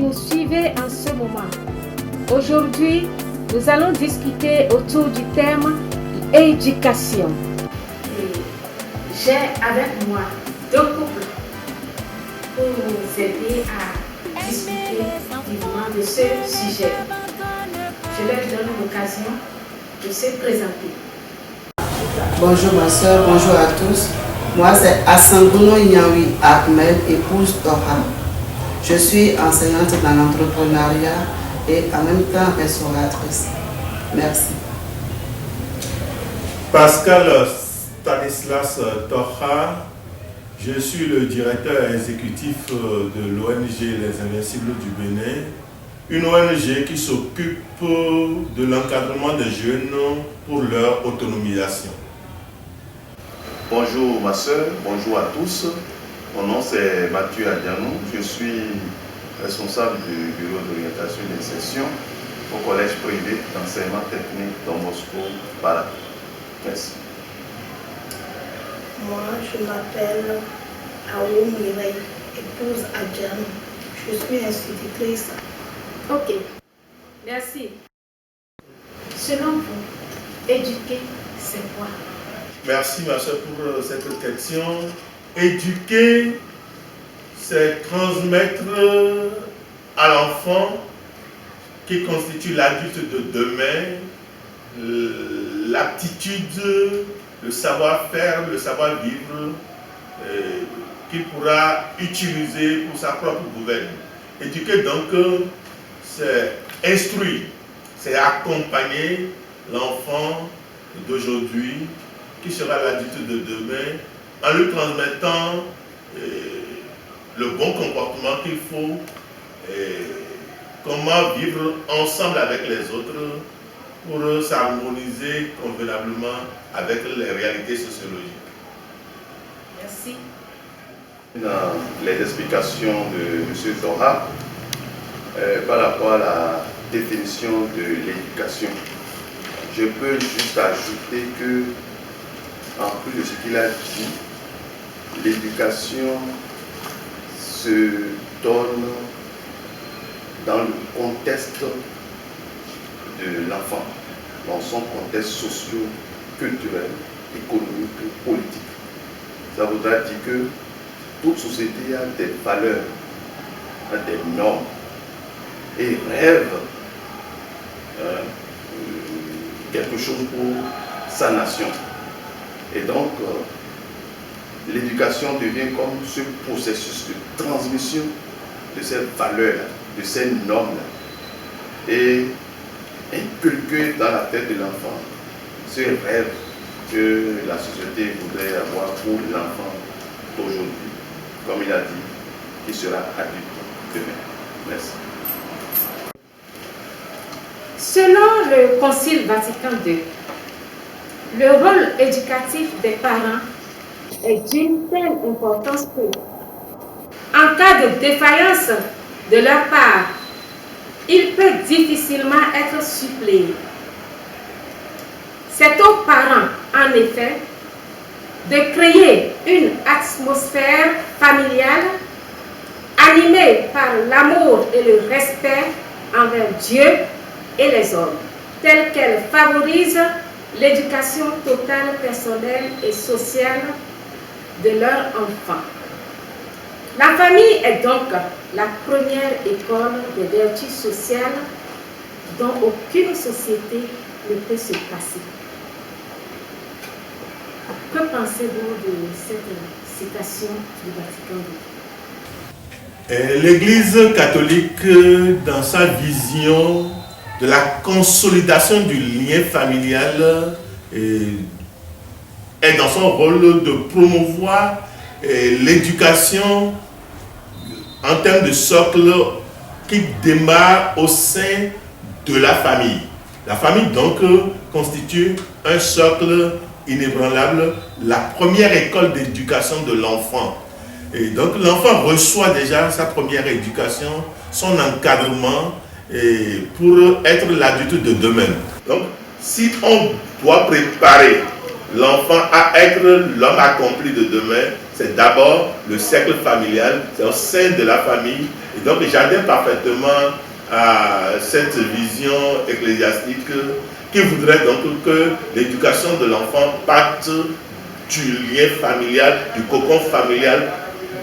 nous suivez en ce moment. Aujourd'hui, nous allons discuter autour du thème éducation. J'ai avec moi deux couples pour nous aider à discuter vivement de ce sujet. Je leur donne l'occasion de se présenter. Bonjour ma soeur, bonjour à tous. Moi c'est Asanguno Nyawi Ahmed, épouse Dora. Je suis enseignante dans l'entrepreneuriat et en même temps restauratrice. Merci. Pascal Stanislas Torha, je suis le directeur exécutif de l'ONG Les Invincibles du Bénin, une ONG qui s'occupe de l'encadrement des jeunes pour leur autonomisation. Bonjour ma soeur, bonjour à tous. Mon nom c'est Mathieu Adianou, je suis responsable du bureau d'orientation et d'insertion au collège privé d'enseignement technique Don Bosco Para. Merci. Moi, je m'appelle Aou Mireille, épouse Adianou. Je suis institutrice. Ok, merci. Selon vous, éduquer, c'est quoi? Merci ma soeur pour cette question. Éduquer, c'est transmettre à l'enfant qui constitue l'adulte de demain l'aptitude, le savoir-faire, le savoir-vivre qu'il pourra utiliser pour sa propre gouverne. Éduquer donc, c'est instruire, c'est accompagner l'enfant d'aujourd'hui qui sera l'adulte de demain en lui transmettant le bon comportement qu'il faut, comment vivre ensemble avec les autres pour s'harmoniser convenablement avec les réalités sociologiques. Merci. Dans les explications de M. Torha par rapport à la définition de l'éducation, je peux juste ajouter que, en plus de ce qu'il a dit, l'éducation se donne dans le contexte de l'enfant, dans son contexte socio-culturel, économique, politique. Ça voudra dire que toute société a des valeurs, a des normes et rêve quelque chose pour sa nation. Et donc, l'éducation devient comme ce processus de transmission de ces valeurs-là, de ces normes-là, et inculquer dans la tête de l'enfant ce rêve que la société voudrait avoir pour l'enfant d'aujourd'hui, comme il a dit, qui sera adulte demain. Merci. Selon le Concile Vatican II, le rôle éducatif des parents est d'une telle importance que, en cas de défaillance de leur part, il peut difficilement être suppléé. C'est aux parents, en effet, de créer une atmosphère familiale animée par l'amour et le respect envers Dieu et les hommes, telle qu'elle favorise l'éducation totale, personnelle et sociale de leur enfant. La famille est donc la première école des vertus sociales dont aucune société ne peut se passer. Que pensez-vous de cette citation du Vatican II? L'Église catholique, dans sa vision de la consolidation du lien familial, est dans son rôle de promouvoir l'éducation en termes de socle qui démarre au sein de la famille. La famille donc constitue un socle inébranlable, la première école d'éducation de l'enfant. Et donc l'enfant reçoit déjà sa première éducation, son encadrement pour être l'adulte de demain. Donc si on doit préparer l'enfant à être l'homme accompli de demain, c'est d'abord le cercle familial, c'est au sein de la famille. Et donc j'adhère parfaitement à cette vision ecclésiastique qui voudrait donc que l'éducation de l'enfant parte du lien familial, du cocon familial,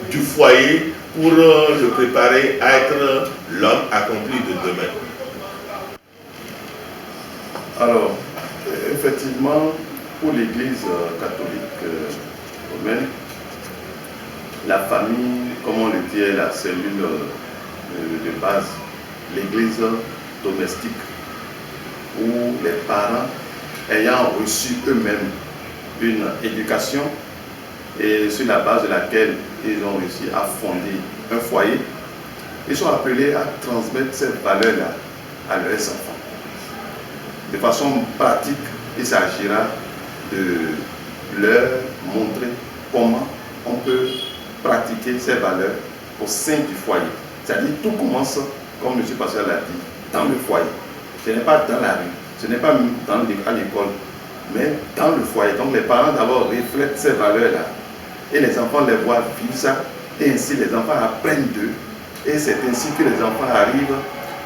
du foyer, pour le préparer à être l'homme accompli de demain. Alors, effectivement, pour l'Église catholique romaine, la famille, comme on le dit, est la cellule de base, l'Église domestique, où les parents, ayant reçu eux-mêmes une éducation, et sur la base de laquelle ils ont réussi à fonder un foyer, ils sont appelés à transmettre cette valeur-là à leurs enfants. De façon pratique, il s'agira de leur montrer comment on peut pratiquer ces valeurs au sein du foyer. C'est-à-dire tout commence, comme M. Pascal l'a dit, dans le foyer. Ce n'est pas dans la rue, ce n'est pas à l'école, mais dans le foyer. Donc les parents d'abord reflètent ces valeurs-là et les enfants les voient vivre ça, et ainsi les enfants apprennent d'eux, et c'est ainsi que les enfants arrivent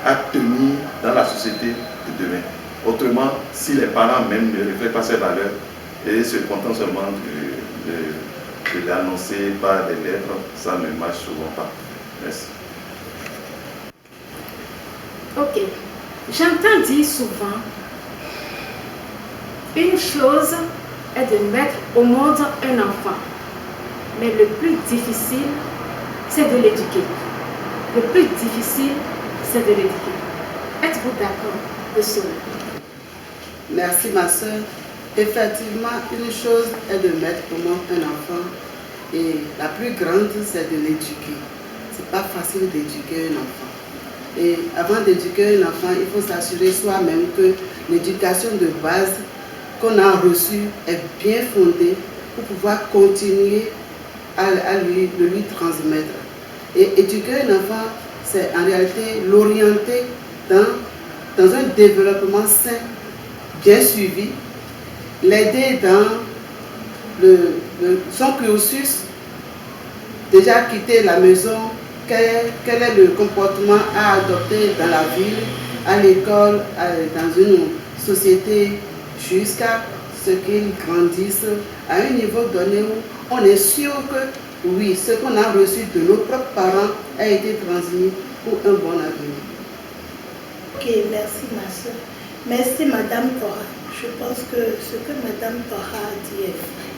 à tenir dans la société de demain. Autrement, si les parents même ne reflètent pas ces valeurs et se contentent seulement de l'annoncer par des lettres, ça ne marche souvent pas. Merci. Ok. J'entends dire souvent, une chose est de mettre au monde un enfant, mais le plus difficile, c'est de l'éduquer. Le plus difficile, c'est de l'éduquer. Êtes-vous d'accord de cela? Merci ma soeur. Effectivement, une chose est de mettre au monde un enfant et la plus grande, c'est de l'éduquer. Ce n'est pas facile d'éduquer un enfant. Et avant d'éduquer un enfant, il faut s'assurer soi-même que l'éducation de base qu'on a reçue est bien fondée pour pouvoir continuer de lui transmettre. Et éduquer un enfant, c'est en réalité l'orienter dans un développement sain, bien suivi, l'aider dans son cursus, déjà quitter la maison, quel est le comportement à adopter dans la ville, à l'école, dans une société, jusqu'à ce qu'ils grandissent à un niveau donné où on est sûr que oui, ce qu'on a reçu de nos propres parents a été transmis pour un bon avenir. Ok, merci ma soeur. Merci Madame Tora. Je pense que ce que Madame Tora a dit est vrai.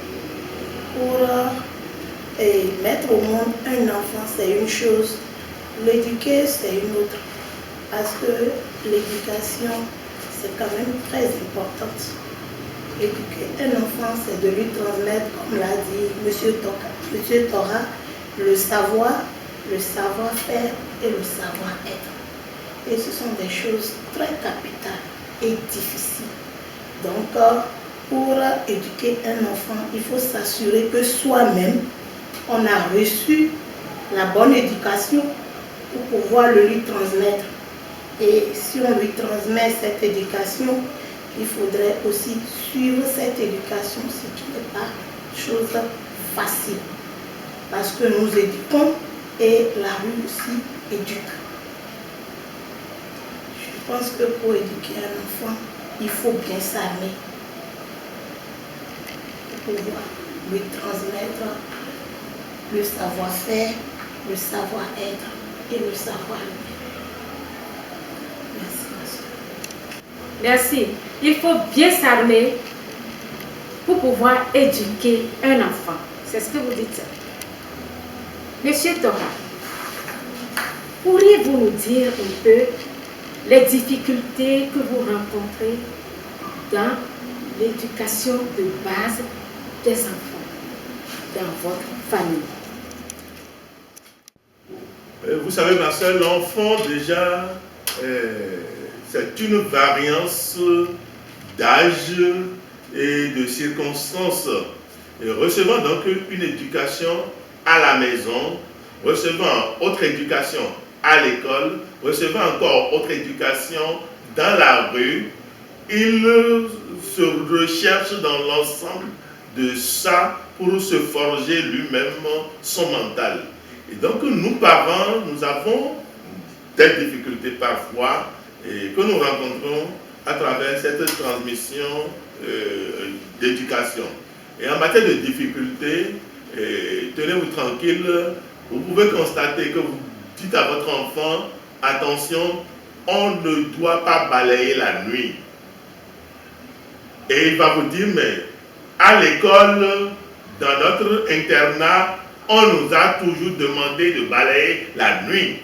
Pour mettre au monde un enfant, c'est une chose. L'éduquer, c'est une autre. Parce que l'éducation, c'est quand même très importante. Éduquer un enfant, c'est de lui transmettre, comme l'a dit M. Tora, le savoir, le savoir-faire et le savoir-être. Et ce sont des choses très capitales et difficiles. Donc, pour éduquer un enfant, il faut s'assurer que soi-même, on a reçu la bonne éducation pour pouvoir le lui transmettre. Et si on lui transmet cette éducation, il faudrait aussi suivre cette éducation, ce qui n'est pas chose facile. Parce que nous éduquons et la rue aussi éduque. Je pense que pour éduquer un enfant, il faut bien s'armer pour pouvoir lui transmettre le savoir-faire, le savoir-être et le savoir-vivre. Merci, ma soeur. Merci. Il faut bien s'armer pour pouvoir éduquer un enfant. C'est ce que vous dites. Monsieur Tora, pourriez-vous nous dire un peu les difficultés que vous rencontrez dans l'éducation de base des enfants dans votre famille? Vous savez, ma soeur, l'enfant déjà, c'est une variance d'âge et de circonstances. Et recevant donc une éducation à la maison, recevant autre éducation à l'école, recevant encore autre éducation dans la rue, il se recherche dans l'ensemble de ça pour se forger lui-même son mental. Et donc nous parents, nous avons des difficultés parfois et que nous rencontrons à travers cette transmission d'éducation. Et en matière de difficultés, tenez-vous tranquille, vous pouvez constater que vous dites à votre enfant, attention, on ne doit pas balayer la nuit. Et il va vous dire, mais à l'école, dans notre internat, on nous a toujours demandé de balayer la nuit.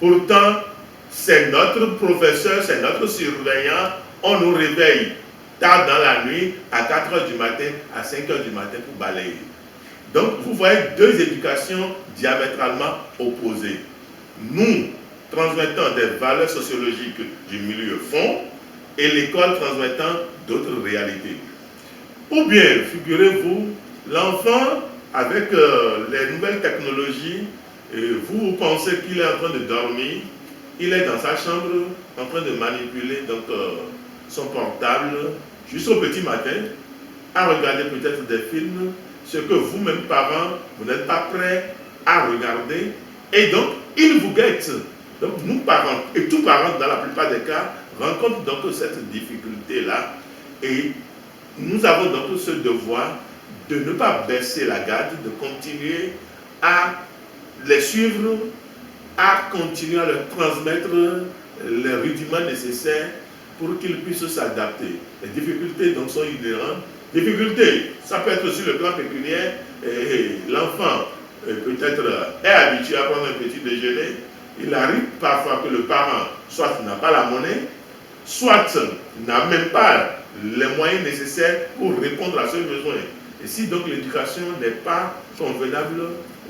Pourtant, c'est notre professeur, c'est notre surveillant, on nous réveille tard dans la nuit, à 4 h du matin, à 5 h du matin pour balayer. Donc, vous voyez deux éducations diamétralement opposées. Nous transmettant des valeurs sociologiques du milieu fond et l'école transmettant d'autres réalités. Ou bien, figurez-vous, l'enfant, avec les nouvelles technologies, vous pensez qu'il est en train de dormir, il est dans sa chambre en train de manipuler donc, son portable jusqu'au petit matin, à regarder peut-être des films, ce que vous-même parents, vous n'êtes pas prêts à regarder, et donc il vous guette. Donc nous parents, et tous parents dans la plupart des cas, rencontrent donc cette difficulté-là, et nous avons donc ce devoir de ne pas baisser la garde, de continuer à les suivre, à continuer à leur transmettre les rudiments nécessaires pour qu'ils puissent s'adapter. Les difficultés donc sont inhérentes. Difficultés, ça peut être sur le plan pécuniaire, l'enfant peut-être est habitué à prendre un petit déjeuner, il arrive parfois que le parent soit n'a pas la monnaie, soit n'a même pas les moyens nécessaires pour répondre à ce besoin. Et si donc l'éducation n'est pas convenable,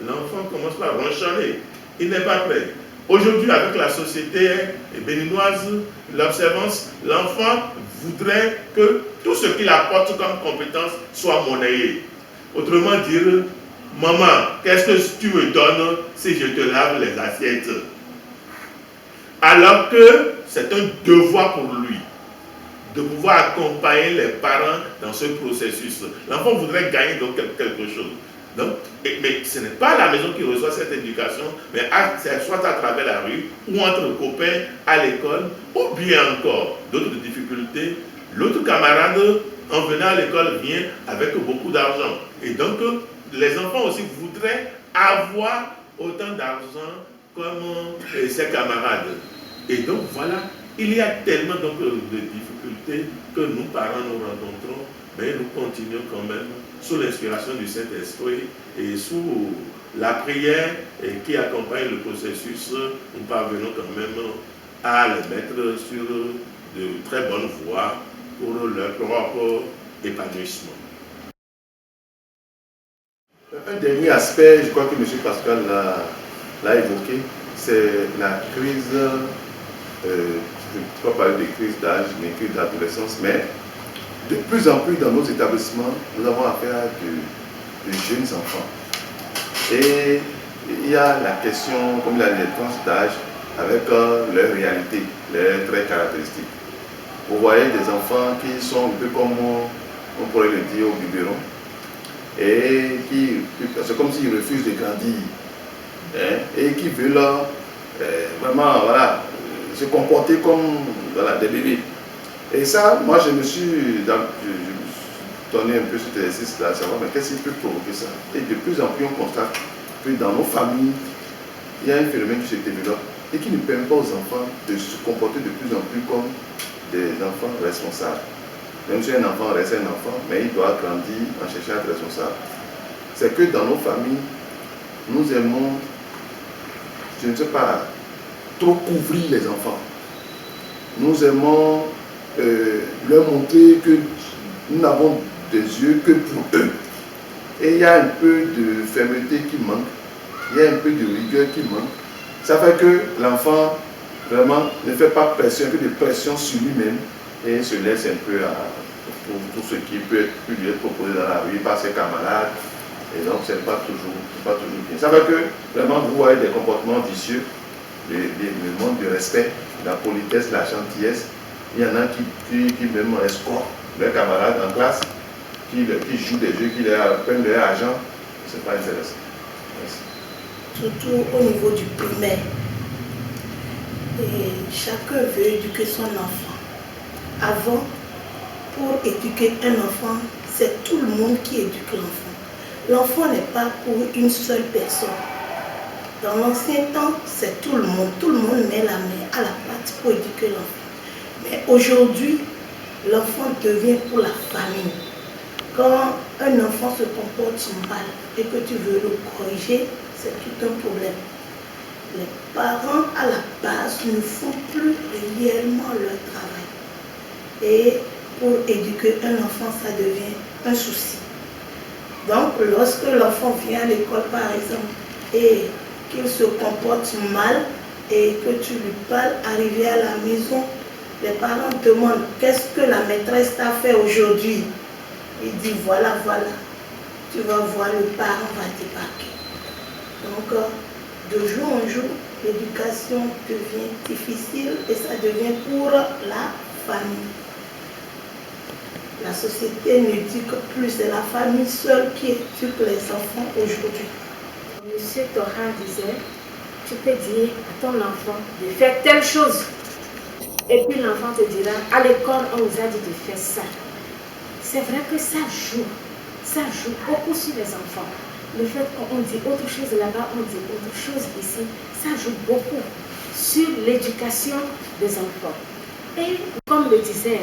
l'enfant commence par ronchonner. Il n'est pas prêt. Aujourd'hui, avec la société béninoise, l'observance, l'enfant voudrait que tout ce qu'il apporte comme compétence soit monnayé. Autrement dire, maman, qu'est-ce que tu me donnes si je te lave les assiettes? Alors que c'est un devoir pour lui de pouvoir accompagner les parents dans ce processus. L'enfant voudrait gagner donc quelque chose. Donc, mais ce n'est pas la maison qui reçoit cette éducation, mais soit à travers la rue, ou entre copains à l'école, ou bien encore d'autres difficultés. L'autre camarade, en venant à l'école, vient avec beaucoup d'argent. Et donc, les enfants aussi voudraient avoir autant d'argent comme ses camarades. Et donc, voilà, il y a tellement donc, de difficultés que nous, parents, nous rencontrons, mais nous continuons quand même sous l'inspiration du Saint-Esprit et sous la prière qui accompagne le processus, nous parvenons quand même à les mettre sur de très bonnes voies pour leur propre épanouissement. Un dernier aspect, je crois que M. Pascal l'a évoqué, c'est la crise, je ne peux pas parler de crise d'âge, mais crise d'adolescence, mais de plus en plus dans nos établissements, nous avons affaire à de jeunes enfants. Et il y a la question, comme il y a les tranches d'âge, avec leur réalité, leurs traits caractéristiques. Vous voyez des enfants qui sont un peu comme, on pourrait le dire, au biberon, et c'est comme s'ils refusent de grandir, hein, et qui veulent vraiment voilà, se comporter comme voilà, des bébés. Et ça, moi je me suis donné un peu cet exercice-là, savoir mais qu'est-ce qui peut provoquer ça. Et de plus en plus on constate que dans nos familles, il y a un phénomène qui se développe et qui ne permet pas aux enfants de se comporter de plus en plus comme des enfants responsables. Même si un enfant reste un enfant, mais il doit grandir en cherchant à être responsable. C'est que dans nos familles, nous aimons, je ne sais pas, trop couvrir les enfants. Nous aimons leur montrer que nous n'avons des yeux que pour eux. Et il y a un peu de fermeté qui manque, il y a un peu de rigueur qui manque. Ça fait que l'enfant vraiment ne fait pas pression, un peu de pression sur lui-même et se laisse un peu pour tout ce qui peut lui être proposé dans la rue par ses camarades. Et donc c'est pas toujours bien. Ça fait que vraiment vous voyez des comportements vicieux, le manque de respect, la politesse, la gentillesse, Il y en a qui même escroquent leurs camarades en classe, qui jouent des jeux, qui prennent leur argent. Ce n'est pas intéressant. Merci. Surtout au niveau du primaire. Et chacun veut éduquer son enfant. Avant, pour éduquer un enfant, c'est tout le monde qui éduque l'enfant. L'enfant n'est pas pour une seule personne. Dans l'ancien temps, c'est tout le monde. Tout le monde met la main à la pâte pour éduquer l'enfant. Mais aujourd'hui, l'enfant devient pour la famille. Quand un enfant se comporte mal et que tu veux le corriger, c'est tout un problème. Les parents, à la base, ne font plus réellement leur travail. Et pour éduquer un enfant, ça devient un souci. Donc, lorsque l'enfant vient à l'école, par exemple, et qu'il se comporte mal, et que tu lui parles, arrivé à la maison, les parents demandent qu'est-ce que la maîtresse t'a fait aujourd'hui. Il dit voilà, tu vas voir, le parent va débarquer. Donc, de jour en jour, l'éducation devient difficile et ça devient pour la famille. La société n'éduque plus, c'est la famille seule qui éduque les enfants aujourd'hui. Monsieur Torah disait, tu peux dire à ton enfant de faire telle chose. Et puis l'enfant te dira, à l'école, on nous a dit de faire ça. C'est vrai que ça joue beaucoup sur les enfants. Le fait qu'on dit autre chose là-bas, on dit autre chose ici, ça joue beaucoup sur l'éducation des enfants. Et comme le disait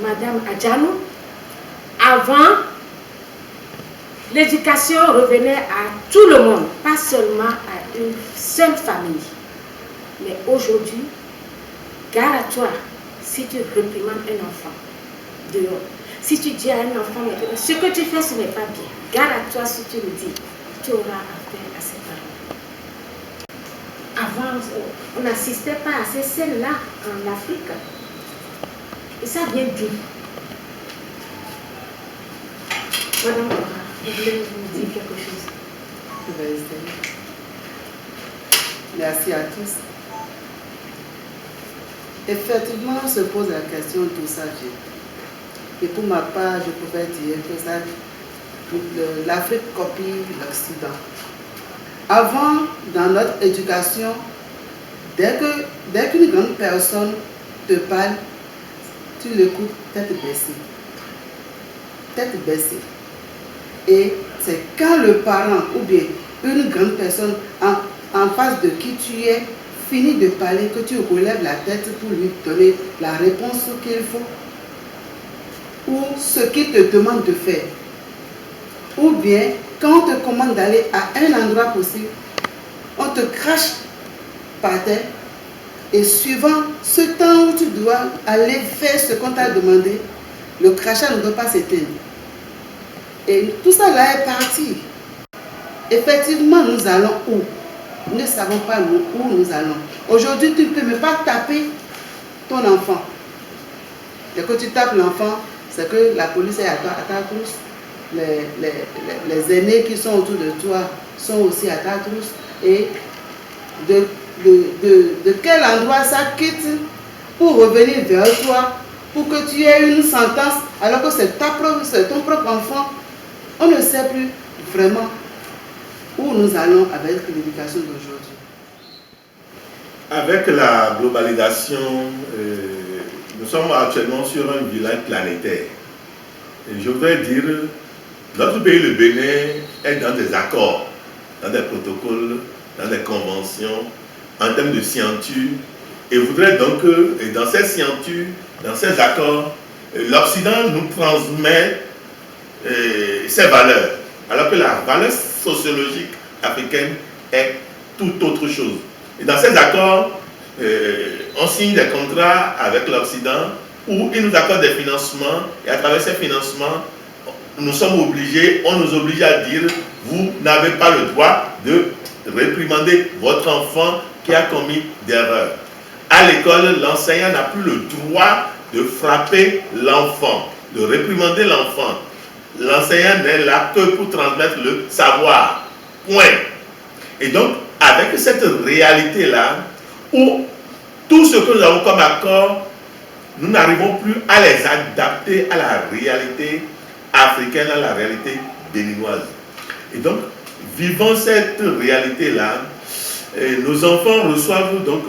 Madame Adjanou, avant, l'éducation revenait à tout le monde, pas seulement à une seule famille. Mais aujourd'hui, gare à toi si tu réprimandes un enfant dehors. Si tu dis à un enfant, ce que tu fais, ce n'est pas bien. Gare à toi si tu le dis. Tu auras affaire à ses parents. Avant, on n'assistait pas à ces scènes-là en Afrique. Et ça vient d'où? Madame Torah, vous voulez vous dire quelque chose? Merci à tous. Effectivement, on se pose la question d'où ça vient. Et pour ma part, je pouvais dire que l'Afrique copie l'Occident. Avant, dans notre éducation, dès qu'une grande personne te parle, tu l'écoutes tête baissée. Tête baissée. Et c'est quand le parent ou bien une grande personne en face de qui tu es finit de parler que tu relèves la tête pour lui donner la réponse qu'il faut ou ce qu'il te demande de faire. Ou bien quand on te commande d'aller à un endroit possible, on te crache par terre et suivant ce temps où tu dois aller faire ce qu'on t'a demandé, le crachat ne doit pas s'éteindre. Et tout ça là est parti. Effectivement, nous allons où? Nous ne savons pas où nous allons. Aujourd'hui, tu ne peux même pas taper ton enfant. Dès que tu tapes l'enfant, c'est que la police est à ta trousse. Les aînés qui sont autour de toi sont aussi à ta trousse. Et de quel endroit ça quitte pour revenir vers toi, pour que tu aies une sentence, alors que c'est ton propre enfant. On ne sait plus vraiment où nous allons avec l'éducation d'aujourd'hui. Avec la globalisation, nous sommes actuellement sur un village planétaire. Et je voudrais dire, notre pays, le Bénin, est dans des accords, dans des protocoles, dans des conventions, en termes de scienture. Et voudrais donc que, dans ces scientures, dans ces accords, l'Occident nous transmet ses valeurs, alors que la valeur sociologique africaine est tout autre chose. Et dans ces accords, on signe des contrats avec l'Occident où ils nous accordent des financements et à travers ces financements, nous sommes obligés, on nous oblige à dire vous n'avez pas le droit de réprimander votre enfant qui a commis d'erreurs. À l'école, l'enseignant n'a plus le droit de frapper l'enfant, de réprimander l'enfant. L'enseignant n'est là que pour transmettre le savoir. Point. Et donc, avec cette réalité-là, où tout ce que nous avons comme accord, nous n'arrivons plus à les adapter à la réalité africaine, à la réalité béninoise. Et donc, vivant cette réalité-là, nos enfants reçoivent donc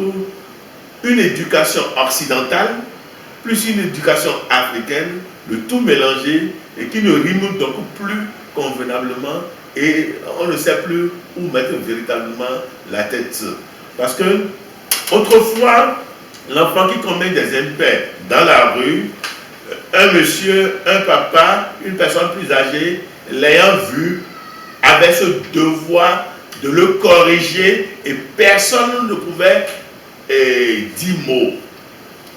une éducation occidentale, plus une éducation africaine, le tout mélangé, et qui ne rime donc plus convenablement, et on ne sait plus où mettre véritablement la tête. Parce que, autrefois, l'enfant qui commet des impairs dans la rue, un monsieur, un papa, une personne plus âgée, l'ayant vu, avait ce devoir de le corriger et personne ne pouvait dire mot.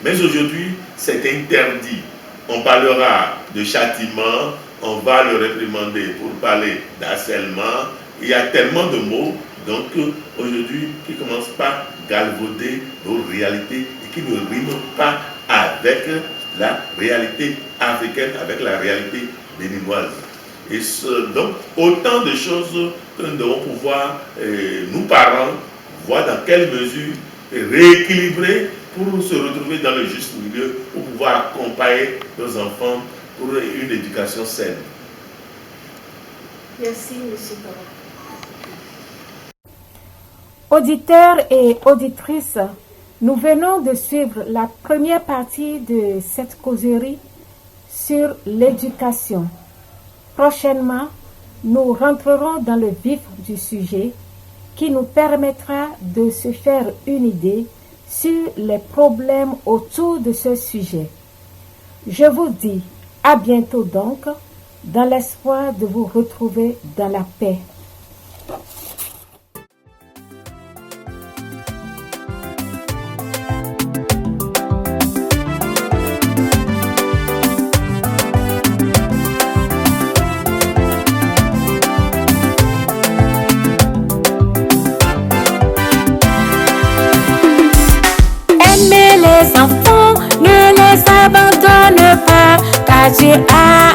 Mais aujourd'hui, c'est interdit. On parlera de châtiment, on va le réprimander pour parler d'harcèlement. Il y a tellement de mots, donc aujourd'hui, qui ne commencent pas galvauder nos réalités et qui ne riment pas avec la réalité africaine, avec la réalité béninoise. Et donc, autant de choses que nous devons pouvoir, nous parents, voir dans quelle mesure rééquilibrer pour se retrouver dans le juste milieu, pour pouvoir accompagner nos enfants pour une éducation saine. Merci, M. Tora. Auditeurs et auditrices, nous venons de suivre la première partie de cette causerie sur l'éducation. Prochainement, nous rentrerons dans le vif du sujet qui nous permettra de se faire une idée sur les problèmes autour de ce sujet. Je vous dis à bientôt donc, dans l'espoir de vous retrouver dans la paix. Aimez les enfants, ne les abandonne pas, car Dieu a